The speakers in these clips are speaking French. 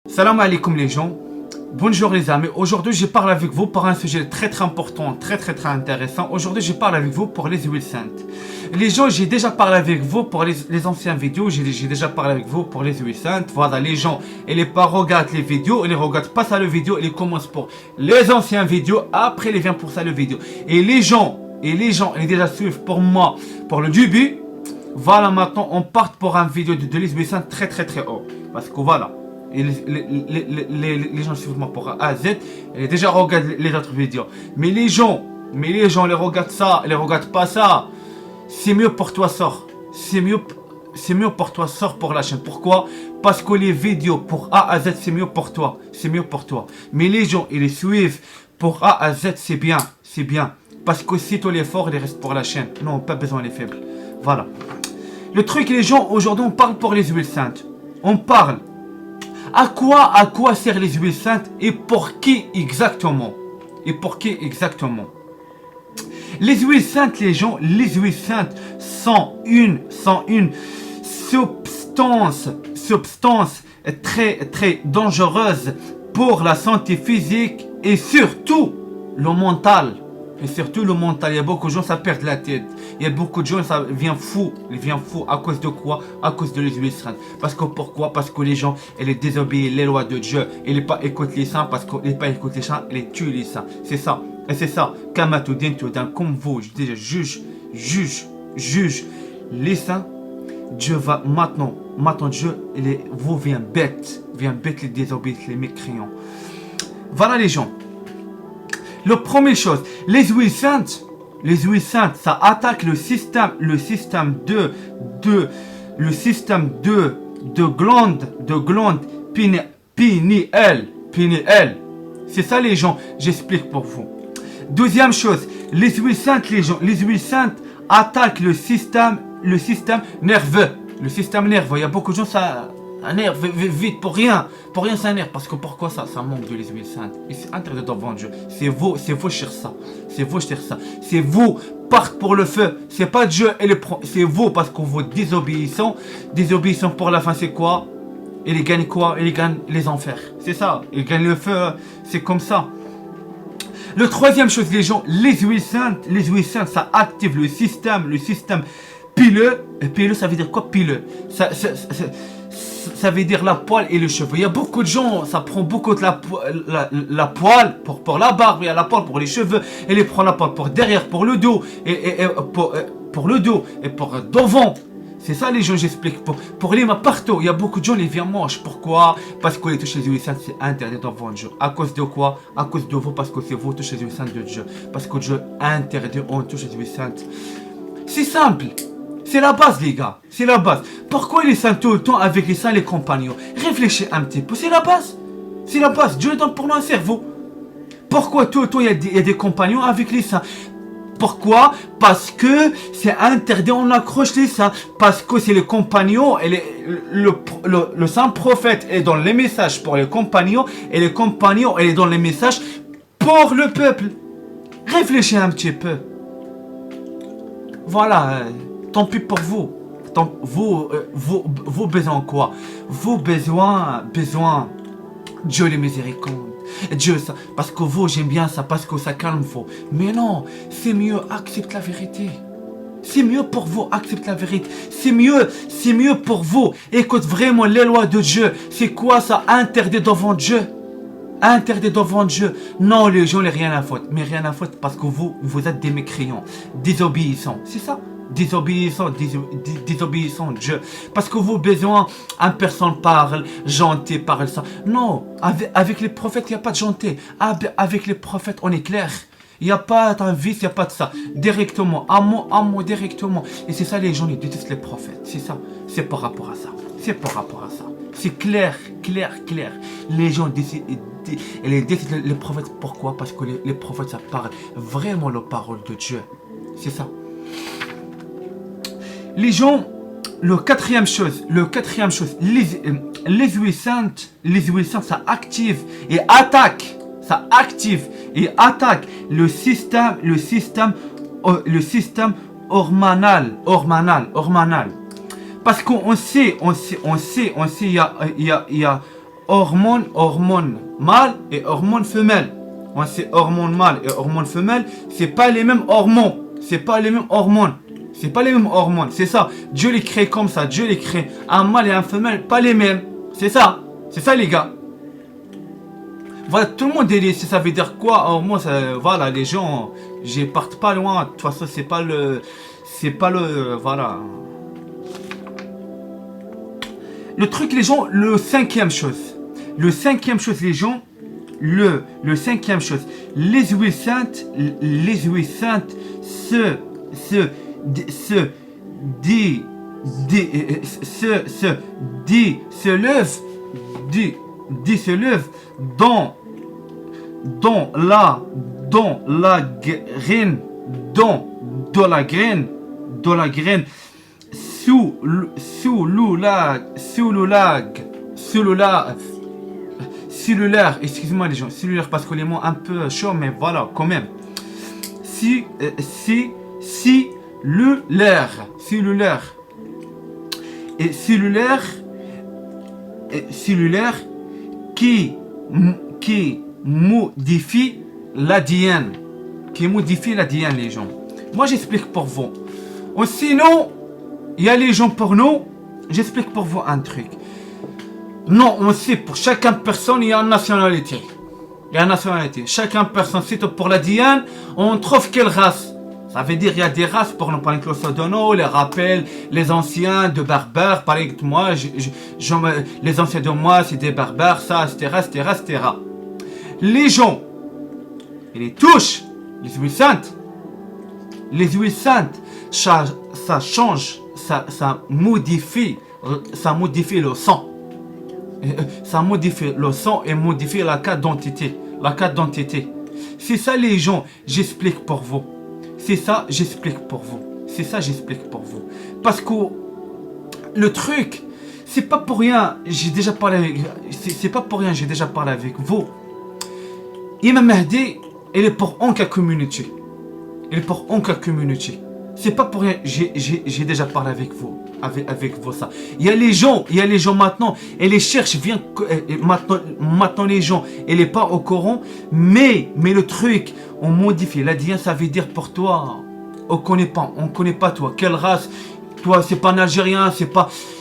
Salam alaikum les gens, bonjour les amis. Aujourd'hui je parle avec vous pour un sujet très important, très intéressant. Aujourd'hui je parle avec vous pour les huiles saintes. Les gens, j'ai déjà parlé avec vous pour les anciennes vidéos, j'ai déjà parlé avec vous pour les huiles saintes. Voilà, les gens, ils ne regardent les vidéos, ils ne regardent pas ça le vidéo, ils commencent pour les anciennes vidéos, après ils viennent pour ça le vidéo. Et les gens, ils déjà suivent pour moi, pour le début. Voilà, maintenant on part pour un vidéo de les huiles saintes très haut. Parce que voilà. Et les gens suivent moi pour A à Z, et déjà regardent les autres vidéos. Mais les gens, les regardent ça, ils regardent pas ça. C'est mieux pour toi, sors. C'est mieux pour toi, sors pour la chaîne. Pourquoi? Parce que les vidéos pour A à Z, c'est mieux pour toi. C'est mieux pour toi. Mais les gens, ils les suivent pour A à Z, c'est bien. C'est bien. Parce que si toi les forts, ils restent pour la chaîne. Non, pas besoin les faibles. Voilà. Le truc, les gens, aujourd'hui, on parle pour les huiles saintes. On parle. À quoi servent les huiles saintes et pour qui exactement? Les huiles saintes, les gens, les huiles saintes sont une substance très dangereuse pour la santé physique et surtout le mental. Il y a beaucoup de gens, ça perd la tête. Il y a beaucoup de gens, ça vient fou. À cause de quoi? À cause de les huiles saintes. Parce que pourquoi? Parce que les gens, ils désobéissent les lois de Dieu. Ils ne pas écoutent les saints. Parce qu'ils ne pas écoutent les saints, ils tuent les saints. C'est ça. Et c'est ça. Comme vous, je dis, juge les saints. Dieu va maintenant Dieu, vous vient bête les désobéissent, les mécréants. Voilà les gens. La première chose, les huiles saintes, ça attaque le système de glande pinéale. C'est ça les gens, j'explique pour vous. Deuxième chose, les huiles saintes, attaquent le système nerveux. Le système nerveux, il y a beaucoup de gens, ça énerve vite pour rien ça énerve. Parce que pourquoi ça manque de les huiles saintes. Et c'est interdit devant Dieu. C'est vous cherchez ça. C'est vous partez pour le feu. C'est pas Dieu et c'est vous parce que vous désobéissons pour la fin. C'est quoi? Il gagne quoi? Il gagne les enfers. C'est ça. Il gagne le feu. C'est comme ça. Le troisième chose, les gens, les huiles saintes, ça active le système pileux. Pileux, ça veut dire quoi? Pileux. Ça veut dire la poêle et le cheveu. Il y a beaucoup de gens, ça prend beaucoup de la poêle pour la barbe, il y a la poêle pour les cheveux, et les prend la poêle pour derrière, pour le dos, et pour le dos, et pour devant. C'est ça les gens, j'explique. Pour les mains partout, il y a beaucoup de gens, les viennent moches. Pourquoi? Parce que les touches les huiles saintes, c'est interdit devant Dieu. À cause de quoi? À cause de vous, parce que c'est vous touchez les huiles saintes de Dieu. Parce que Dieu interdit, on touche les huiles saintes. C'est simple. C'est la base, les gars. C'est la base. Pourquoi les saints tout le temps avec les saints, les compagnons? Réfléchissez un petit peu. C'est la base. Dieu donne pour nous un cerveau. Pourquoi tout le temps il y a des compagnons avec les saints? Pourquoi? Parce que c'est interdit, on accroche les saints. Parce que c'est les compagnons et le saint prophète est dans les messages pour les compagnons. Et les compagnons est dans les messages pour le peuple. Réfléchissez un petit peu. Voilà. Tant pis pour vous. Vous besoin quoi? Vous besoin Dieu les miséricordes. Dieu ça. Parce que vous, j'aime bien ça, parce que ça calme vous. Mais non, c'est mieux, accepte la vérité. C'est mieux pour vous, accepte la vérité. C'est mieux pour vous. Écoute vraiment les lois de Dieu. C'est quoi ça? Interdit devant Dieu. Non, les gens, les rien à faute. Mais rien à faute parce que vous êtes des mécréants, désobéissants. C'est ça? Désobéissant Dieu. Parce que vous besoin, une personne parle, gentil parle ça. Non, avec les prophètes, il n'y a pas de gentil. Avec les prophètes, on est clair. Il n'y a pas d'un vice, il n'y a pas de ça. Directement, un mot directement. Et c'est ça, les gens, ils détestent les prophètes. C'est ça. C'est par rapport à ça. C'est clair. Les gens détestent les prophètes. Pourquoi? Parce que les prophètes, ça parle vraiment la parole de Dieu. C'est ça. Les gens, le quatrième chose, les huiles saintes, ça active et attaque le système hormonal. Parce qu'on sait, il y a hormones mâles et hormones femelles. On sait hormones mâles et hormones femelles, c'est pas les mêmes hormones. C'est pas les mêmes hormones. C'est pas les mêmes hormones. C'est ça. Dieu les crée comme ça. Dieu les crée. Un mâle et un femelle, pas les mêmes. C'est ça. C'est ça, les gars. Voilà, tout le monde est lié. Ça veut dire quoi? Hormones, voilà, les gens, je partent pas loin. De toute façon, c'est pas le. Voilà. Le truc, les gens, le cinquième chose. Le cinquième chose, les gens. Le cinquième chose. Les huiles saintes se lève dans la graine sous cellulaire, excusez-moi les gens, cellulaire parce que les mots un peu chauds, mais voilà, quand même. Cellulaire qui modifie l'ADN. Les gens. Moi, j'explique pour vous. Sinon, il y a les gens pour nous. J'explique pour vous un truc. Non, on sait pour chacun personne, il y a une nationalité. Chacun personne, c'est pour l'ADN, on trouve quelle race. Ça veut dire il y a des races pour nous parler de Dono, les rappels, les anciens de berbères, par exemple moi, les anciens de moi c'est des berbères, ça, etc. Les gens, ils les touchent, les huiles saintes, ça change, ça modifie le sang. Ça modifie le sang et modifie la carte d'identité. C'est ça les gens, j'explique pour vous. C'est ça, j'explique pour vous. Parce que le truc, c'est pas pour rien, j'ai déjà parlé avec vous. Imam Mahdi, il est pour Anka Community. C'est pas pour rien, j'ai déjà parlé avec vous. Avec vous ça. Il y a les gens maintenant, et les cherchent, maintenant les gens, elle n'est pas au courant, mais le truc, on modifie. L'ADN, ça veut dire pour toi, on connaît pas toi, quelle race, toi, c'est pas un Algérien,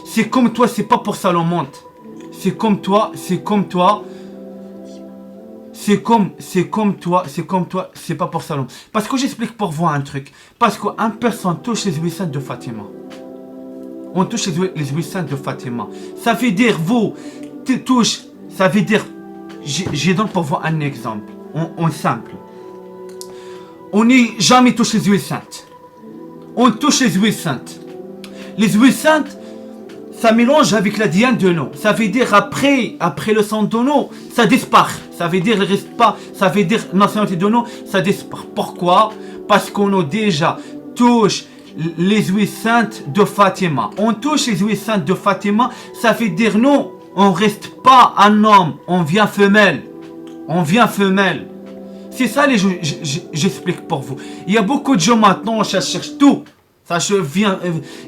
c'est comme toi, c'est pas pour ça l'on monte. C'est comme toi, c'est pas pour ça l'on. Parce que j'explique pour vous un truc. Parce qu'un personne touche les huiles saintes de Fatima. On touche les huiles saintes de Fatima. Ça veut dire, vous, tu touches, ça veut dire, je donne pour vous un exemple, en simple. On n'est jamais touché les huiles saintes. On touche les huiles saintes. Les huiles saintes, ça mélange avec l'ADN de nous. Ça veut dire, après le sang de nous, ça disparaît. Ça veut dire, il reste pas, ça veut dire, nationalité de nous, ça disparaît. Pourquoi? Parce qu'on a déjà touché les huiles saintes de Fatima. On touche les huiles saintes de Fatima, ça veut dire non, on reste pas un homme, on vient femelle. C'est ça les gens, j'explique pour vous. Il y a beaucoup de gens maintenant, ça cherche tout. Ça vient,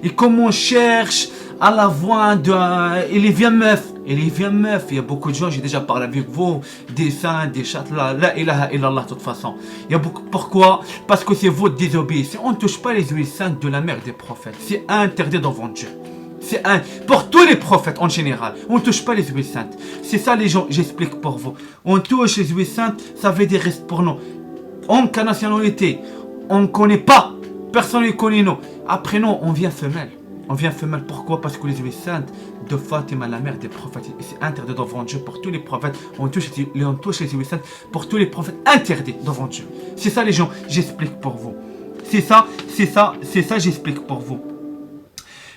et comme on cherche à la voix il est bien meuf. Il y a beaucoup de gens, j'ai déjà parlé avec vous, des saints, des chats, la ilaha illallah de toute façon. Il y a beaucoup, pourquoi? Parce que c'est votre désobéissance. On ne touche pas les huiles saintes de la mère des prophètes. C'est interdit devant Dieu. Pour tous les prophètes en général, on ne touche pas les huiles saintes. C'est ça les gens, j'explique pour vous. On touche les huiles saintes, ça veut dire reste pour nous. En cas nationalité, on ne connaît pas. Personne ne connaît nous. Après nous, on vient femelle. Pourquoi? Parce que les huiles saintes de Fatima, la mère des prophètes, c'est interdit devant Dieu pour tous les prophètes. On touche les huiles saintes pour tous les prophètes, interdit devant Dieu. C'est ça les gens, j'explique pour vous. C'est ça, j'explique pour vous.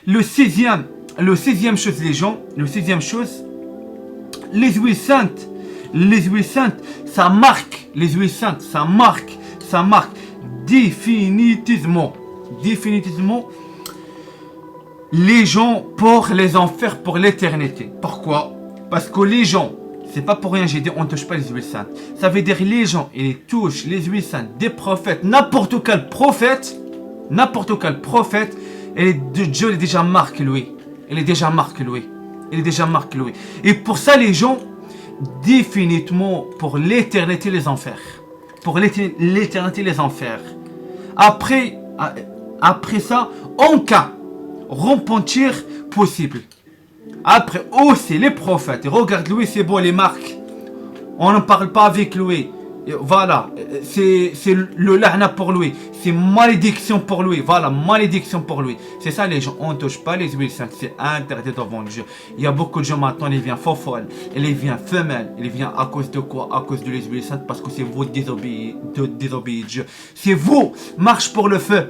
Le sixième chose les gens, les huiles saintes, ça marque définitivement les gens pour les enfers pour l'éternité. Pourquoi? Parce que les gens, c'est pas pour rien j'ai dit on ne touche pas les huiles saintes. Ça veut dire les gens, ils touchent les huiles saintes des prophètes, n'importe quel prophète, et Dieu est déjà marqué lui. Et pour ça les gens, définitivement pour l'éternité les enfers. Pour l'éternité les enfers. Après ça, en cas repentir possible. Après aussi les prophètes, regarde lui, c'est bon les marques. On ne parle pas avec lui. Voilà, c'est le la'na pour lui, c'est malédiction pour lui, voilà, malédiction pour lui. C'est ça les gens, on ne touche pas les huiles saintes, c'est interdit devant Dieu. Il y a beaucoup de gens maintenant, ils viennent faux folle, ils viennent femelles, ils viennent à cause de quoi? À cause de les huiles saintes, parce que c'est vous désobéissez Dieu. C'est vous, marche pour le feu.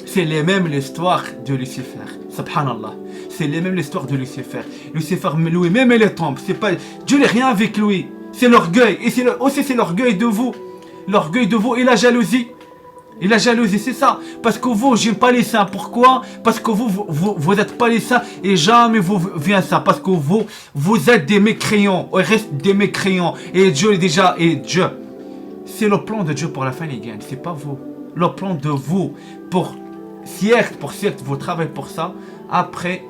C'est les mêmes l'histoire de Lucifer, subhanallah. C'est les mêmes l'histoire de Lucifer. Lucifer lui-même il tombe, c'est pas, Dieu n'est rien avec lui. C'est l'orgueil, et aussi c'est l'orgueil de vous. L'orgueil de vous et la jalousie. Et la jalousie, c'est ça. Parce que vous, j'aime pas les saints. Pourquoi? Parce que vous êtes pas les saints et jamais vous vient ça. Parce que vous êtes des mécréants. Vous restez des mécréants. Et Dieu est déjà, et Dieu. C'est le plan de Dieu pour la fin, les gars. C'est pas vous. Le plan de vous pour siècle, vous travaillez pour ça. Après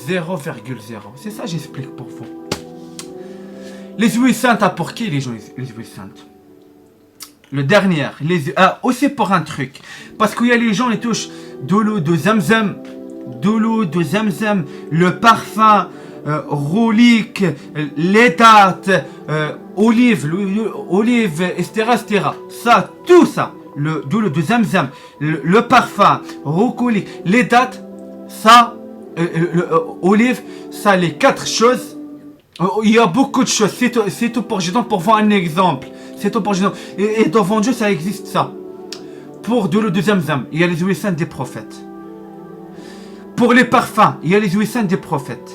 0,0. C'est ça, j'explique pour vous. Les huiles saintes, pour qui les huiles saintes? Le dernier, aussi pour un truc. Parce qu'il y a les gens qui touchent de l'eau de zamzam, le parfum, relique, les dates, olive, etc. Ça, tout ça, de l'eau de zamzam, le parfum, relique, les dates, ça, olive, ça, les 4 choses. Il y a beaucoup de choses, c'est tout pour voir un exemple. C'est tout pour et devant Dieu, ça existe ça. Pour de l'eau de zamzam, il y a les huiles saintes des prophètes. Pour les parfums, il y a les huiles saintes des prophètes.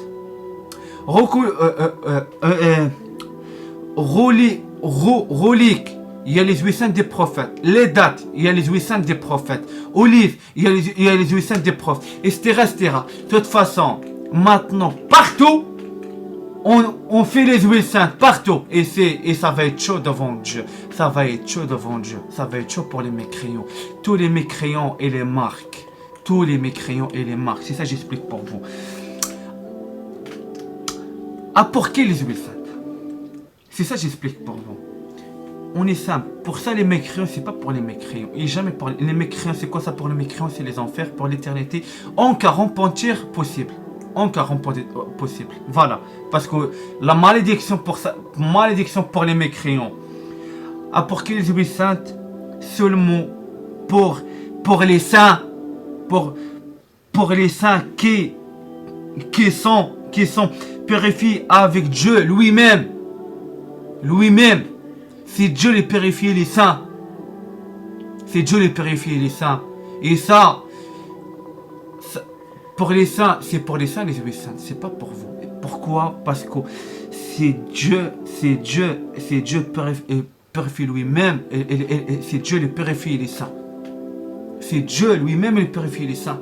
Relique, il y a les huiles saintes des prophètes. Les dates, il y a les huiles saintes des prophètes. Olive, il y a les huiles saintes des prophètes, etc. De toute façon, maintenant, partout, on fait les huiles saintes partout et ça va être chaud devant Dieu. Ça va être chaud devant Dieu. Ça va être chaud pour les mécréants. Tous les mécréants et les marques. Tous les mécréants et les marques. C'est ça que j'explique pour vous. Pour qui les huiles saintes? C'est ça que j'explique pour vous. On est simple. Pour ça, les mécréants, c'est pas pour les mécréants. Et jamais pour les mécréants. C'est quoi ça pour les mécréants? C'est les enfers pour l'éternité. En cas repentir possible. Encore possible. Voilà. Parce que la malédiction pour les mécréants. Pour qui les huiles saintes? Seulement pour les saints. Pour les saints qui sont purifiés avec Dieu lui-même. Lui-même. C'est Dieu les purifie les saints. C'est Dieu les purifie les saints. Et ça pour les saints, c'est pour les saints les huiles saintes, c'est pas pour vous. Pourquoi? Parce que c'est Dieu purifie lui-même, et c'est Dieu les purifie les saints. C'est Dieu lui-même les purifie les saints.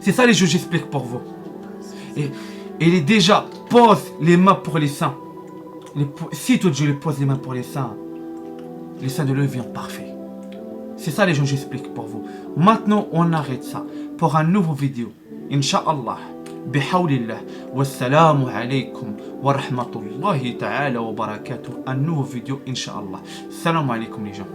C'est ça les juges, j'explique pour vous. Et il est déjà pose les mains pour les saints. Si tout Dieu les pose les mains pour les saints de lui viennent parfaits. C'est ça les gens, j'explique pour vous. Maintenant, on arrête ça pour un nouveau vidéo. Inch'Allah. Bihawlillah. Wassalamu alaykum wa rahmatullahi ta'ala wa barakatuh. Un nouveau vidéo, Inch'Allah. Salam alaykum les gens.